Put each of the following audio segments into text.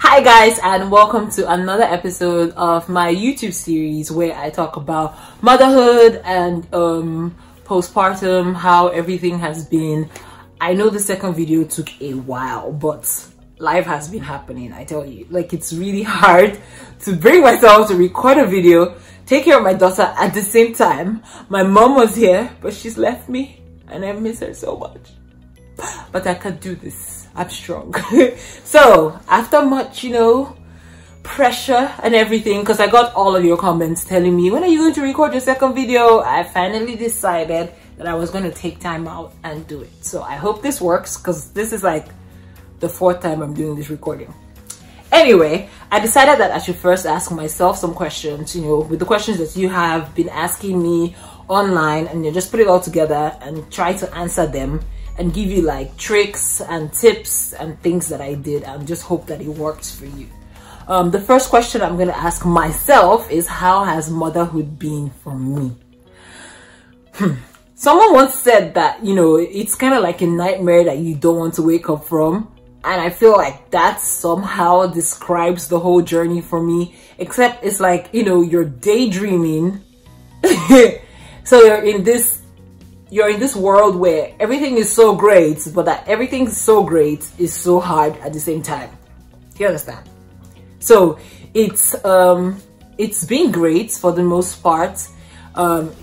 Hi guys, and welcome to another episode of my YouTube series where I talk about motherhood and postpartum, how everything has been. I know the second video took a while, but life has been happening. I tell you, like, it's really hard to bring myself to record a video, take care of my daughter at the same time. My mom was here, but she's left me and I miss her so much. But I can do this. I'm strong. So after much, pressure and everything, because I got all of your comments telling me, when are you going to record your second video? I finally decided that I was going to take time out and do it. So I hope this works, because this is like the fourth time I'm doing this recording. Anyway, I decided that I should first ask myself some questions, with the questions that you have been asking me online, and just put it all together and try to answer them and give you like tricks and tips and things that I did, and just hope that it works for you. The first question I'm going to ask myself is, how has motherhood been for me? Someone once said that, it's kind of like a nightmare that you don't want to wake up from. And I feel like that somehow describes the whole journey for me, except it's like, you're daydreaming. So you're in this world where everything is so great, but that everything is so great is so hard at the same time. Do you understand? So it's been great for the most part.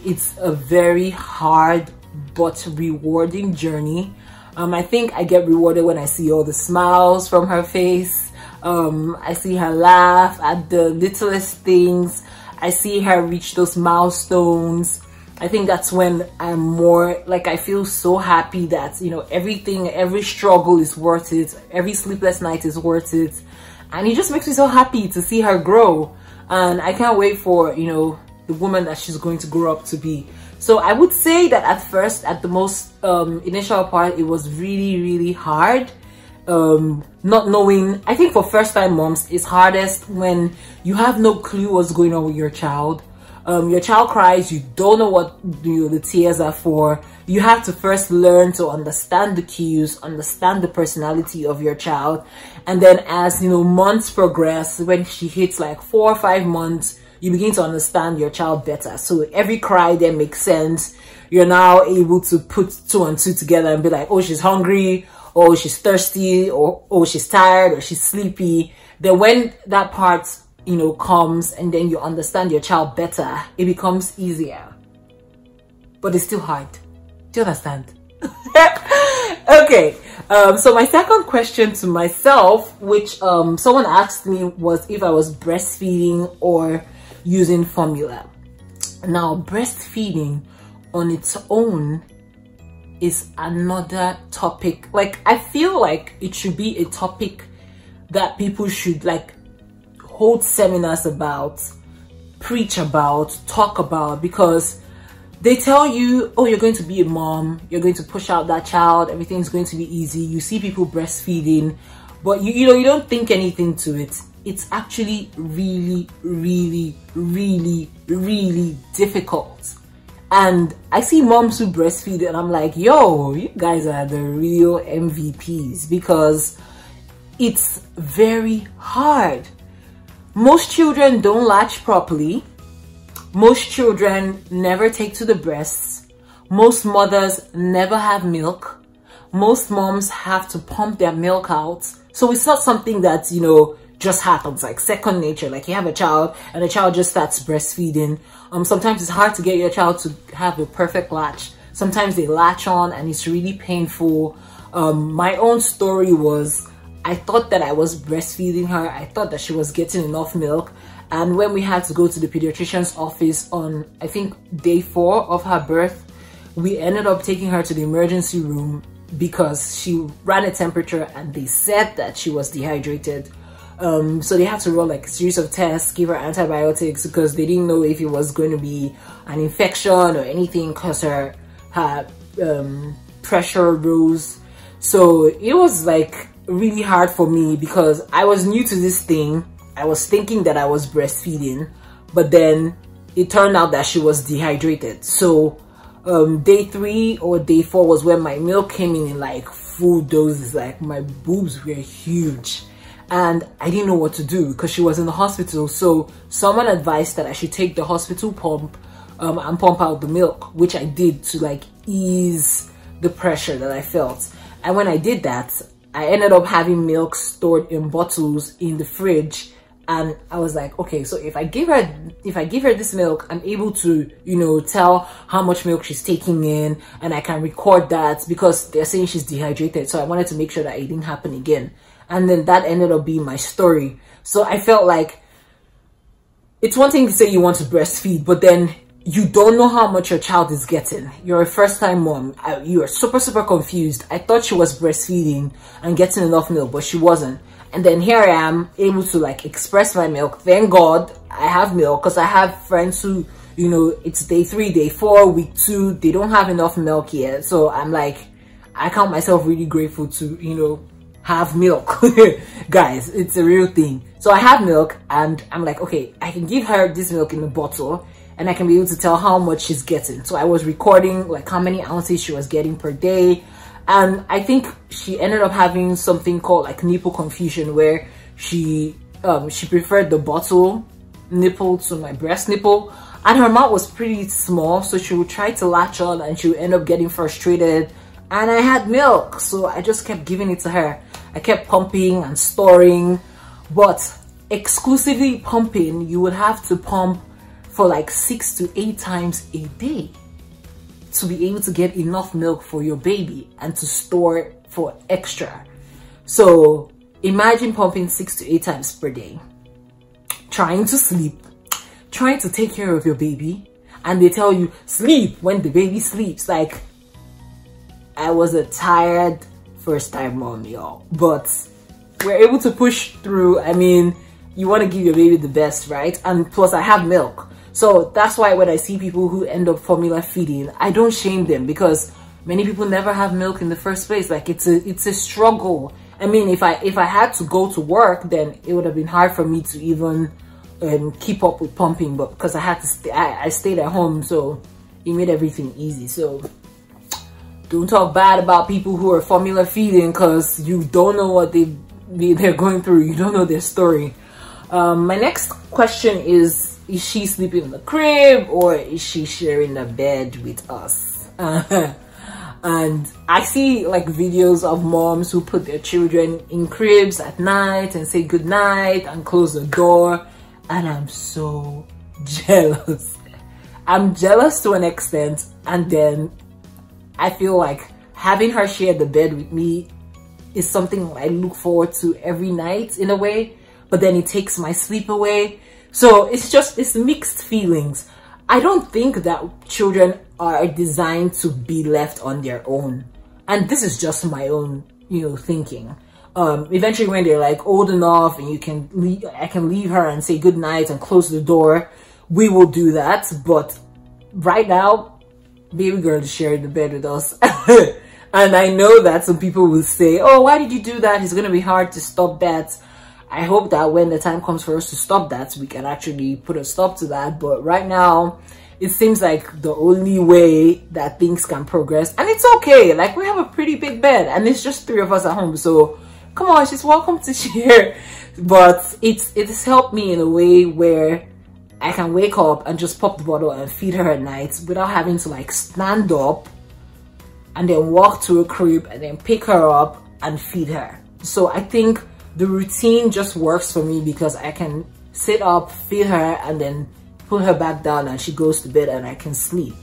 It's a very hard but rewarding journey. I think I get rewarded when I see all the smiles from her face. I see her laugh at the littlest things. I see her reach those milestones. I think that's when I'm more like, I feel so happy that, everything, every struggle is worth it. Every sleepless night is worth it. And it just makes me so happy to see her grow. And I can't wait for, the woman that she's going to grow up to be. So I would say that at first, at the most initial part, it was really, really hard. Not knowing, I think for first time moms, it's hardest when you have no clue what's going on with your child. Your child cries, you don't know what the tears are for. You have to first learn to understand the cues, understand the personality of your child. And then as, months progress, when she hits like 4 or 5 months, you begin to understand your child better. So every cry then makes sense. You're now able to put 2 and 2 together and be like, oh, she's hungry, or she's thirsty, or oh, she's tired, or she's sleepy. Then when that part comes, and then you understand your child better, it becomes easier. But it's still hard. Do you understand? Okay. So my second question to myself, which someone asked me, was if I was breastfeeding or using formula. Now, breastfeeding on its own is another topic. Like, I feel like it should be a topic that people should hold seminars about, preach about, talk about, because they tell you, oh, you're going to be a mom, you're going to push out that child, everything's going to be easy. You see people breastfeeding, but you don't think anything to it. It's actually really, really, really, really difficult. And I see moms who breastfeed and I'm like, yo, you guys are the real MVPs, because it's very hard. Most children don't latch properly. Most children never take to the breasts. Most mothers never have milk. Most moms have to pump their milk out. So it's not something that, just happens, like second nature. Like, you have a child and the child just starts breastfeeding. Sometimes it's hard to get your child to have a perfect latch. Sometimes they latch on and it's really painful. My own story was, I thought that I was breastfeeding her. I thought that she was getting enough milk. And when we had to go to the pediatrician's office on, I think, day 4 of her birth, we ended up taking her to the emergency room because she ran a temperature and they said that she was dehydrated. So they had to run like a series of tests, give her antibiotics, because they didn't know if it was going to be an infection or anything, because her pressure rose. So it was like really hard for me, because I was new to this thing. I was thinking that I was breastfeeding, but then it turned out that she was dehydrated. So day 3 or day 4 was when my milk came in like full doses. Like, my boobs were huge. and I didn't know what to do because she was in the hospital. So someone advised that I should take the hospital pump and pump out the milk, which I did to like ease the pressure that I felt. And when I did that, I ended up having milk stored in bottles in the fridge. And I was like, okay, so if I give her this milk, I'm able to, you know, tell how much milk she's taking in, and I can record that because they're saying she's dehydrated. So I wanted to make sure that it didn't happen again. And then that ended up being my story. So I felt like it's one thing to say you want to breastfeed, but then you don't know how much your child is getting. You're a first-time mom. You are super confused. I thought she was breastfeeding and getting enough milk, but she wasn't. And then here I am, able to like express my milk. Thank God I have milk, because I have friends who, you know, it's day 3, day 4, week 2. They don't have enough milk yet. So I'm like, I count myself really grateful to, you know, have milk. Guys, it's a real thing. So I have milk, and I'm like, okay, I can give her this milk in a bottle, and I can be able to tell how much she's getting. So I was recording like how many ounces she was getting per day. And I think she ended up having something called like nipple confusion, where she preferred the bottle nipple to my breast nipple, and her mouth was pretty small, so she would try to latch on and she would end up getting frustrated. And I had milk, so I just kept giving it to her. I kept pumping and storing, but exclusively pumping, you would have to pump for like 6 to 8 times a day to be able to get enough milk for your baby and to store for extra. So imagine pumping 6 to 8 times per day, trying to sleep, trying to take care of your baby, and they tell you sleep when the baby sleeps. Like, I was a tired first-time mom, y'all, but we're able to push through. I mean, you want to give your baby the best, right? And plus I have milk. So that's why when I see people who end up formula feeding, I don't shame them, because many people never have milk in the first place. Like, it's a struggle. I mean, if I had to go to work, then it would have been hard for me to even keep up with pumping. But because I had to I stayed at home, so it made everything easy. So don't talk bad about people who are formula feeding, because you don't know what they're going through. You don't know their story. My next question is she sleeping in the crib, or is she sharing a bed with us? And I see like videos of moms who put their children in cribs at night and say good night and close the door, and I'm so jealous. I'm jealous to an extent, and then I feel like having her share the bed with me is something I look forward to every night in a way, but then it takes my sleep away. So it's mixed feelings. I don't think that children are designed to be left on their own. And this is just my own, you know, thinking. Eventually when they're like old enough and I can leave her and say good night and close the door, we will do that. But right now, baby girl is sharing the bed with us. And I know that some people will say, oh, why did you do that? It's going to be hard to stop that. I hope that when the time comes for us to stop that, we can actually put a stop to that. But right now, it seems like the only way that things can progress. And it's okay. Like, we have a pretty big bed and it's just 3 of us at home. So come on, she's welcome to share. But it has helped me in a way where I can wake up and just pop the bottle and feed her at night without having to like stand up and then walk to a crib and then pick her up and feed her. So I think the routine just works for me, because I can sit up, feed her, and then put her back down and she goes to bed and I can sleep.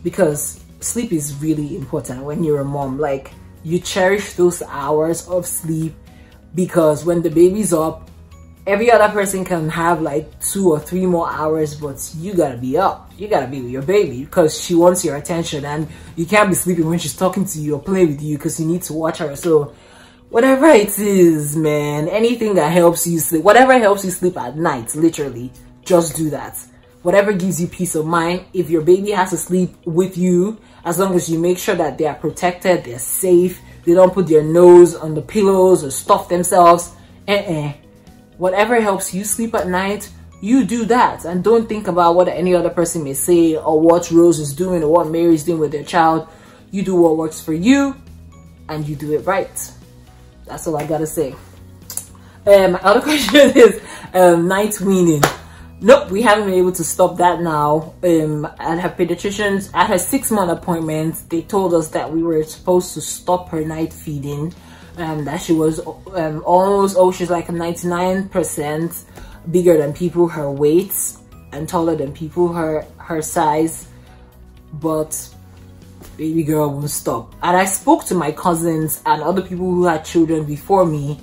Because sleep is really important when you're a mom. Like, you cherish those hours of sleep, because when the baby's up, every other person can have like 2 or 3 more hours, but you gotta be up. You gotta be with your baby because she wants your attention, and you can't be sleeping when she's talking to you or playing with you, because you need to watch her. So whatever it is, man, anything that helps you sleep, whatever helps you sleep at night, literally, just do that. Whatever gives you peace of mind. If your baby has to sleep with you, as long as you make sure that they are protected, they're safe, they don't put their nose on the pillows or stuff themselves, whatever helps you sleep at night, you do that. And don't think about what any other person may say, or what Rose is doing, or what Mary is doing with their child. You do what works for you, and you do it right. That's all I gotta say. My other question is night weaning. Nope, we haven't been able to stop that now. At her pediatrician's, at her 6-month appointment, they told us that we were supposed to stop her night feeding. That she was almost, she's like 99% bigger than people her weight and taller than people her size, but baby girl won't stop. And I spoke to my cousins and other people who had children before me,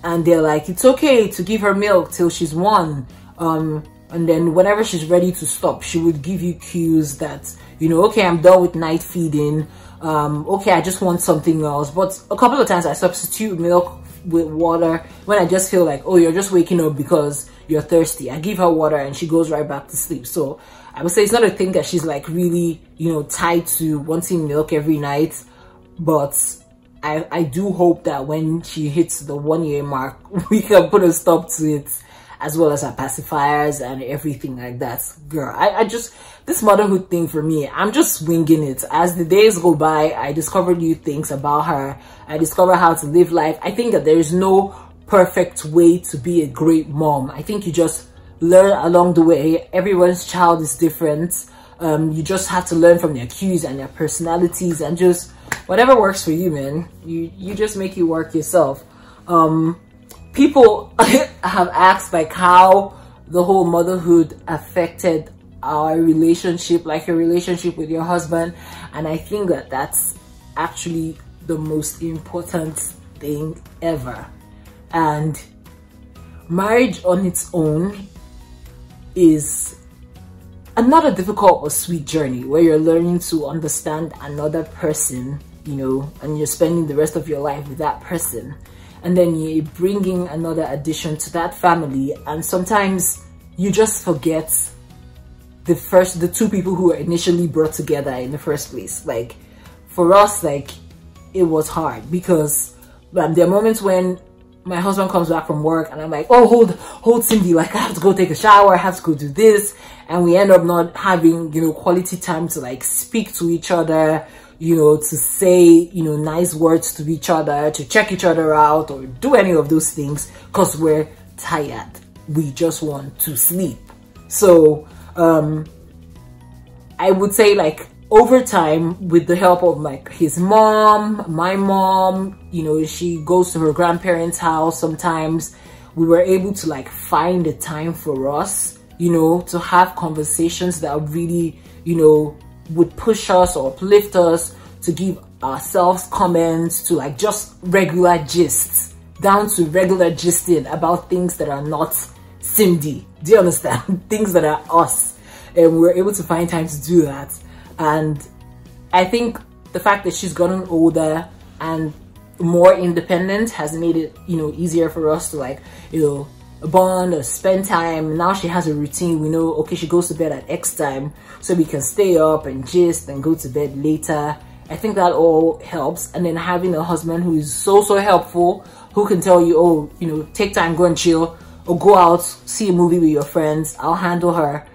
and they're like, it's okay to give her milk till she's 1, and then whenever she's ready to stop, she would give you cues that, you know, okay, I'm done with night feeding, okay, I just want something else. But a couple of times I substitute milk with water when I just feel like, oh, you're just waking up because you're thirsty. I give her water and she goes right back to sleep. So I would say it's not a thing that she's like really, you know, tied to wanting milk every night, but I do hope that when she hits the 1-year mark, we can put a stop to it, as well as her pacifiers and everything like that. Girl, I just, this motherhood thing for me, I'm just winging it. As the days go by, I discover new things about her. I discover how to live life. I think that there is no perfect way to be a great mom. I think you just learn along the way. Everyone's child is different. You just have to learn from their cues and their personalities, and just whatever works for you, man. You just make it work yourself. People have asked like how the whole motherhood affected our relationship, like your relationship with your husband, and I think that that's actually the most important thing ever. And marriage on its own is not a difficult or sweet journey where you're learning to understand another person, you know, and you're spending the rest of your life with that person. And then you're bringing another addition to that family, and sometimes you just forget the two people who were initially brought together in the first place. Like for us, like it was hard because there are moments when my husband comes back from work and I'm like, oh, hold Cindy, like I have to go take a shower, I have to go do this, and we end up not having, you know, quality time to like speak to each other, you know, to say, you know, nice words to each other, to check each other out, or do any of those things because we're tired. We just want to sleep. So I would say like over time, with the help of like his mom, my mom, you know, she goes to her grandparents' house sometimes, we were able to like find a time for us, you know, to have conversations that really, you know, would push us or uplift us, to give ourselves comments, to like just regular gists, down to regular gisting about things that are not Cindy. Do you understand? Things that are us. And we're able to find time to do that. And I think the fact that she's gotten older and more independent has made it, you know, easier for us to like, you know, bond or spend time. Now she has a routine. We know, okay, she goes to bed at X time, so we can stay up and gist and go to bed later. I think that all helps. And then having a husband who is so helpful, who can tell you, oh, you know, take time, go and chill, or go out, see a movie with your friends, I'll handle her.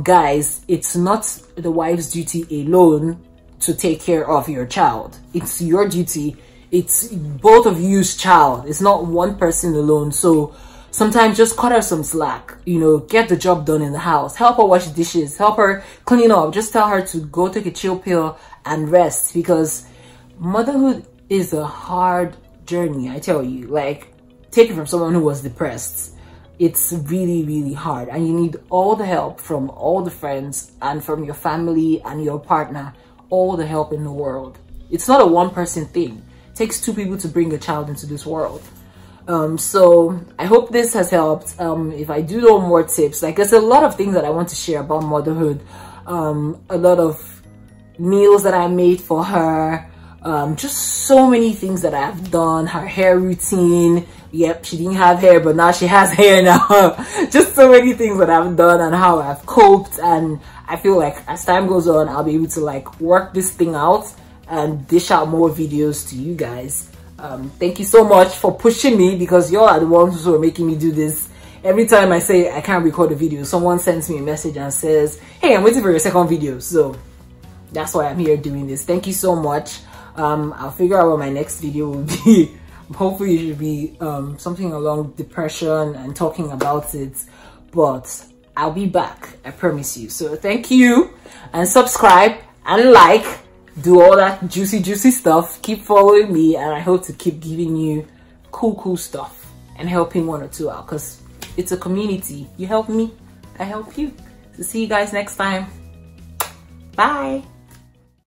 Guys, it's not the wife's duty alone to take care of your child. It's your duty. It's both of you's child. It's not one person alone. So sometimes just cut her some slack, you know, get the job done in the house, help her wash dishes, help her clean up, just tell her to go take a chill pill and rest, because motherhood is a hard journey. I tell you, like, take it from someone who was depressed. It's really hard, and you need all the help from all the friends and from your family and your partner, all the help in the world. It's not a one-person thing. It takes 2 people to bring a child into this world. So I hope this has helped. If I do know more tips, like there's a lot of things that I want to share about motherhood, a lot of meals that I made for her, just so many things that I've done, her hair routine. Yep, she didn't have hair, but now she has hair now. Just so many things that I've done and how I've coped. And I feel like as time goes on, I'll be able to like work this thing out and dish out more videos to you guys. Thank you so much for pushing me, because y'all are the ones who are making me do this. Every time I say I can't record a video, someone sends me a message and says, hey, I'm waiting for your second video. So that's why I'm here doing this. Thank you so much. I'll figure out what my next video will be. Hopefully it should be something along depression and talking about it, but I'll be back, I promise you. So thank you, and subscribe and like, do all that juicy stuff. Keep following me, and I hope to keep giving you cool stuff and helping one or two out, because it's a community. You help me, I help you. So see you guys next time. Bye.